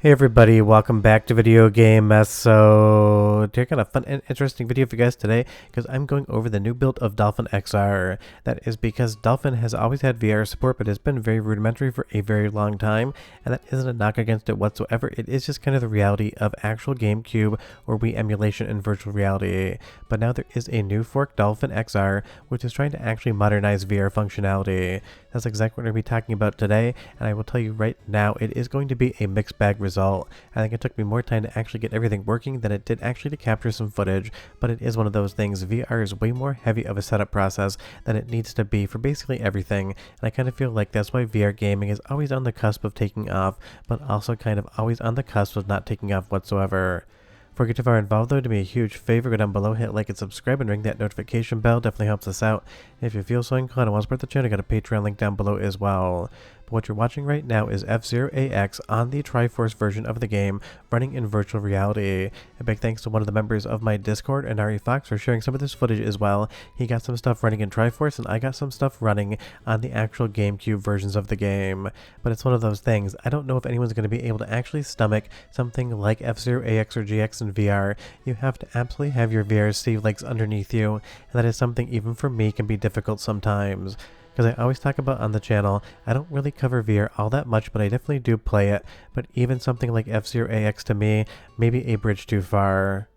Hey everybody, welcome back to Video Game Mess. So, taking a fun and interesting video for you guys today because I'm going over the new build of Dolphin XR. That is because Dolphin has always had VR support, but it's been very rudimentary for a very long time, and that isn't a knock against it whatsoever. It is just kind of the reality of actual GameCube or Wii emulation in virtual reality. But now there is a new fork, Dolphin XR, which is trying to actually modernize VR functionality. That's exactly what we're going to be talking about today, and I will tell you right now, it is going to be a mixed bag result. I think it took me more time to actually get everything working than it did actually to capture some footage, but it is one of those things. VR is way more heavy of a setup process than it needs to be for basically everything, and I kind of feel like that's why VR gaming is always on the cusp of taking off, but also kind of always on the cusp of not taking off whatsoever. Before we get too far involved though, do me a huge favor, go down below, hit like and subscribe, and ring that notification bell. Definitely helps us out. And if you feel so inclined and want to support the channel, I got a Patreon link down below as well. But what you're watching right now is F-Zero AX on the Triforce version of the game, running in virtual reality. A big thanks to one of the members of my Discord, Anari Fox, for sharing some of this footage as well. He got some stuff running in Triforce, and I got some stuff running on the actual GameCube versions of the game. But it's one of those things, I don't know if anyone's going to be able to actually stomach something like F-Zero AX or GX in VR. You have to absolutely have your VR see legs underneath you, and that is something even for me can be difficult sometimes. Because I always talk about on the channel, I don't really cover VR all that much, but I definitely do play it. But even something like F-Zero AX to me, maybe a bridge too far.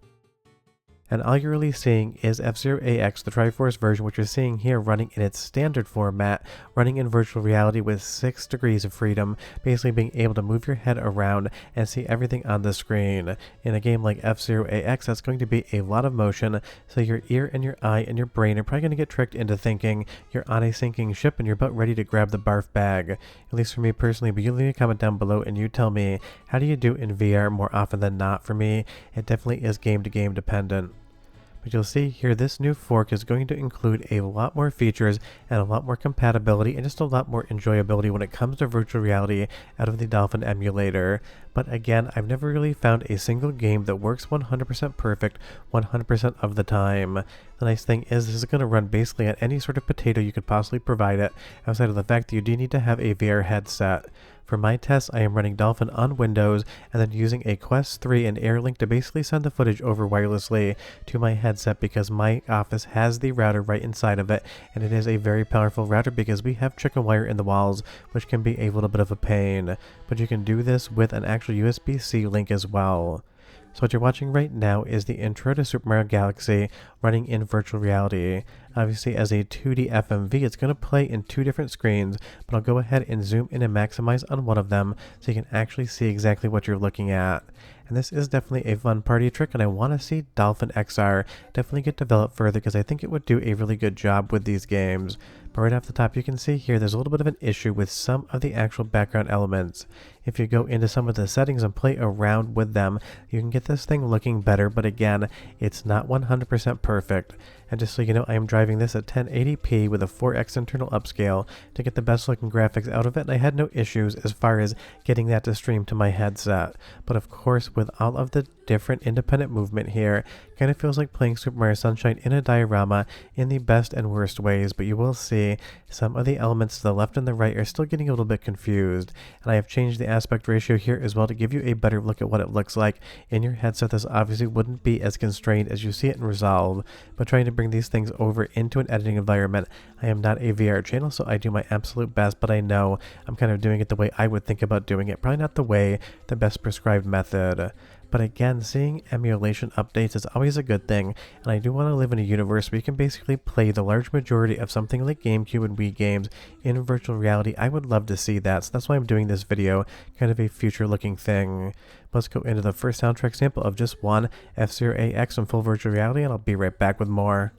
And all you're really seeing is F-Zero AX, the Triforce version, which you're seeing here running in its standard format, running in virtual reality with 6 degrees of freedom, basically being able to move your head around and see everything on the screen. In a game like F-Zero AX, that's going to be a lot of motion, so your ear and your eye and your brain are probably going to get tricked into thinking you're on a sinking ship and you're about ready to grab the barf bag. At least for me personally, but you leave a comment down below and you tell me, how do you do in VR more often than not? For me, it definitely is game to game dependent. But you'll see here this new fork is going to include a lot more features and a lot more compatibility and just a lot more enjoyability when it comes to virtual reality out of the Dolphin Emulator. But again, I've never really found a single game that works 100% perfect 100% of the time. The nice thing is this is going to run basically on any sort of potato you could possibly provide it, outside of the fact that you do need to have a VR headset. For my tests, I am running Dolphin on Windows and then using a Quest 3 and AirLink to basically send the footage over wirelessly to my headset because my office has the router right inside of it, and it is a very powerful router because we have chicken wire in the walls, which can be a little bit of a pain. But you can do this with an actual USB-C link as well. So what you're watching right now is the intro to Super Mario Galaxy running in virtual reality. Obviously as a 2D FMV, it's going to play in 2 different screens, but I'll go ahead and zoom in and maximize on one of them so you can actually see exactly what you're looking at. And this is definitely a fun party trick, and I want to see Dolphin XR definitely get developed further because I think it would do a really good job with these games. But right off the top you can see here there's a little bit of an issue with some of the actual background elements. If you go into some of the settings and play around with them, you can get this thing looking better, but again, it's not 100% perfect. And just so you know, I am driving this at 1080p with a 4x internal upscale to get the best looking graphics out of it, and I had no issues as far as getting that to stream to my headset. But of course, with all of the different independent movement here, kind of feels like playing Super Mario Sunshine in a diorama in the best and worst ways, but you will see some of the elements to the left and the right are still getting a little bit confused, and I have changed the aspect ratio here as well to give you a better look at what it looks like in your headset. This obviously wouldn't be as constrained as you see it in Resolve, but trying to bring these things over into an editing environment, I am not a VR channel, so I do my absolute best, but I know I'm kind of doing it the way I would think about doing it, probably not the best prescribed method. But again, seeing emulation updates is always a good thing, and I do want to live in a universe where you can basically play the large majority of something like GameCube and Wii games in virtual reality. I would love to see that, so that's why I'm doing this video, kind of a future-looking thing. Let's go into the first soundtrack sample of just one F-Zero AX in full virtual reality, and I'll be right back with more.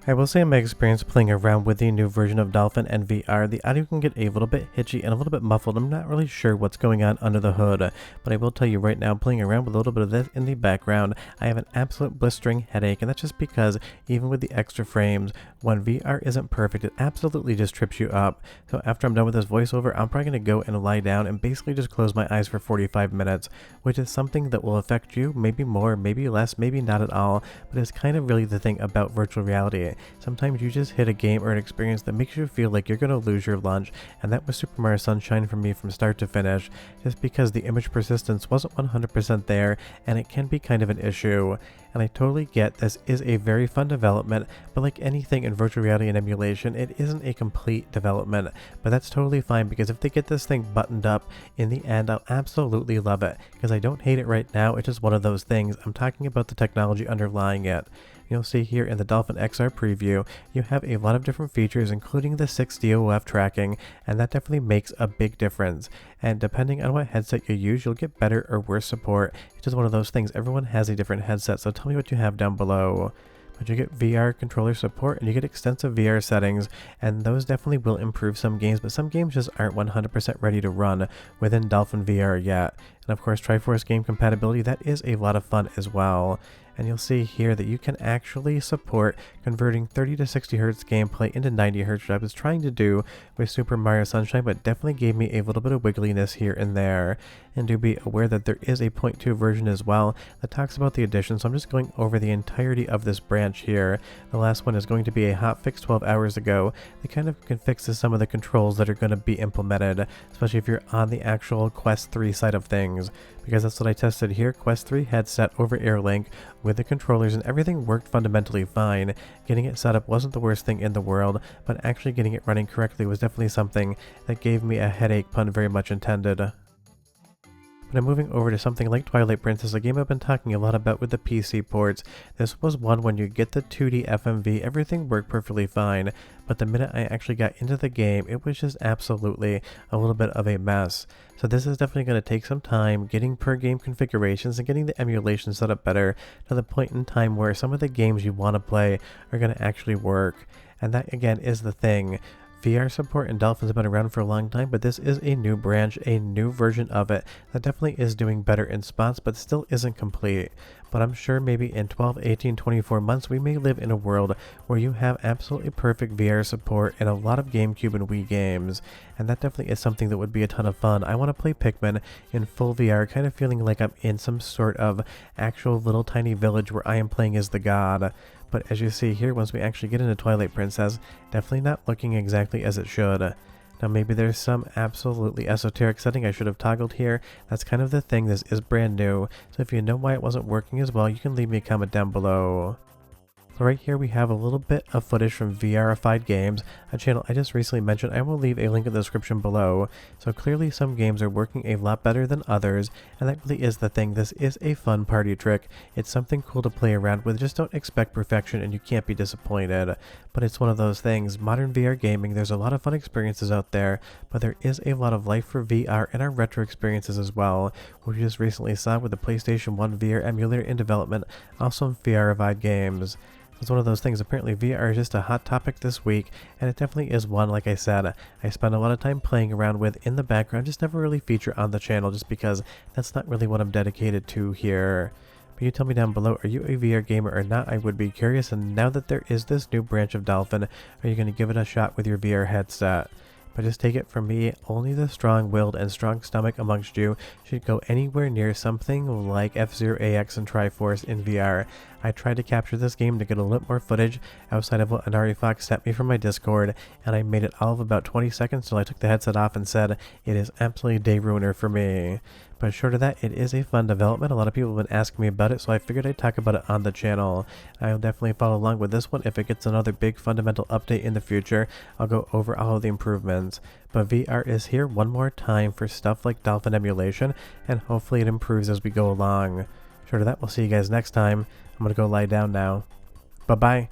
I will say in my experience playing around with the new version of Dolphin and VR, the audio can get a little bit hitchy and a little bit muffled. I'm not really sure what's going on under the hood, but I will tell you right now, playing around with a little bit of this in the background, I have an absolute blistering headache, and that's just because even with the extra frames, when VR isn't perfect, it absolutely just trips you up. So after I'm done with this voiceover, I'm probably going to go and lie down and basically just close my eyes for 45 minutes, which is something that will affect you, maybe more, maybe less, maybe not at all, but it's kind of really the thing about virtual reality. Sometimes you just hit a game or an experience that makes you feel like you're going to lose your lunch, and that was Super Mario Sunshine for me from start to finish, just because the image persistence wasn't 100% there, and it can be kind of an issue. And I totally get this is a very fun development, but like anything in virtual reality and emulation, it isn't a complete development. But that's totally fine, because if they get this thing buttoned up in the end, I'll absolutely love it, because I don't hate it right now. It's just one of those things. I'm talking about the technology underlying it. You'll see here in the Dolphin XR preview, you have a lot of different features, including the 6 DOF tracking, and that definitely makes a big difference. And depending on what headset you use, you'll get better or worse support. It's just one of those things. Everyone has a different headset, so tell me what you have down below. But you get VR controller support, and you get extensive VR settings, and those definitely will improve some games, but some games just aren't 100% ready to run within Dolphin VR yet. And of course, Triforce game compatibility, that is a lot of fun as well. And you'll see here that you can actually support converting 30 to 60 Hz gameplay into 90 Hz, which I was trying to do with Super Mario Sunshine, but definitely gave me a little bit of wiggliness here and there. And do be aware that there is a 0.2 version as well that talks about the addition, so I'm just going over the entirety of this branch here. The last one is going to be a hotfix 12 hours ago that kind of fixes some of the controls that are going to be implemented, especially if you're on the actual Quest 3 side of things, because that's what I tested here. Quest 3 headset over AirLink with the controllers, and everything worked fundamentally fine. Getting it set up wasn't the worst thing in the world, but actually getting it running correctly was definitely something that gave me a headache, pun very much intended. But I'm moving over to something like Twilight Princess, a game I've been talking a lot about with the PC ports. This was one when you get the 2D FMV, everything worked perfectly fine, but the minute I actually got into the game, it was just absolutely a little bit of a mess. So this is definitely going to take some time getting per game configurations and getting the emulation set up better to the point in time where some of the games you want to play are going to actually work. And that again is the thing. VR support in Dolphin's been around for a long time, but this is a new branch, a new version of it that definitely is doing better in spots, but still isn't complete. But I'm sure maybe in 12, 18, 24 months, we may live in a world where you have absolutely perfect VR support in a lot of GameCube and Wii games, and that definitely is something that would be a ton of fun. I want to play Pikmin in full VR, kind of feeling like I'm in some sort of actual little tiny village where I am playing as the god. But as you see here, once we actually get into Twilight Princess, definitely not looking exactly as it should. Now maybe there's some absolutely esoteric setting I should have toggled here. That's kind of the thing. This is brand new, so if you know why it wasn't working as well, you can leave me a comment down below. So right here we have a little bit of footage from VRified Games, a channel I just recently mentioned. I will leave a link in the description below. So clearly some games are working a lot better than others, and that really is the thing. This is a fun party trick. It's something cool to play around with. Just don't expect perfection and you can't be disappointed. But it's one of those things. Modern VR gaming, there's a lot of fun experiences out there, but there is a lot of life for VR and our retro experiences as well, which we just recently saw with the PlayStation 1 VR emulator in development, also in VRified Games. It's one of those things. Apparently VR is just a hot topic this week, and it definitely is one, like I said, I spend a lot of time playing around with in the background, just never really feature on the channel just because that's not really what I'm dedicated to here. But you tell me down below, are you a VR gamer or not? I would be curious, and now that there is this new branch of Dolphin, are you going to give it a shot with your VR headset? But just take it from me, only the strong-willed and strong stomach amongst you should go anywhere near something like F-Zero AX and Triforce in VR. I tried to capture this game to get a little more footage outside of what Anari Fox sent me from my Discord, and I made it all of about 20 seconds till I took the headset off and said, it is absolutely a day ruiner for me. But short of that, it is a fun development. A lot of people have been asking me about it, so I figured I'd talk about it on the channel. I'll definitely follow along with this one. If it gets another big fundamental update in the future, I'll go over all of the improvements. But VR is here one more time for stuff like Dolphin Emulation, and hopefully it improves as we go along. Short of that, we'll see you guys next time. I'm gonna go lie down now. Bye-bye.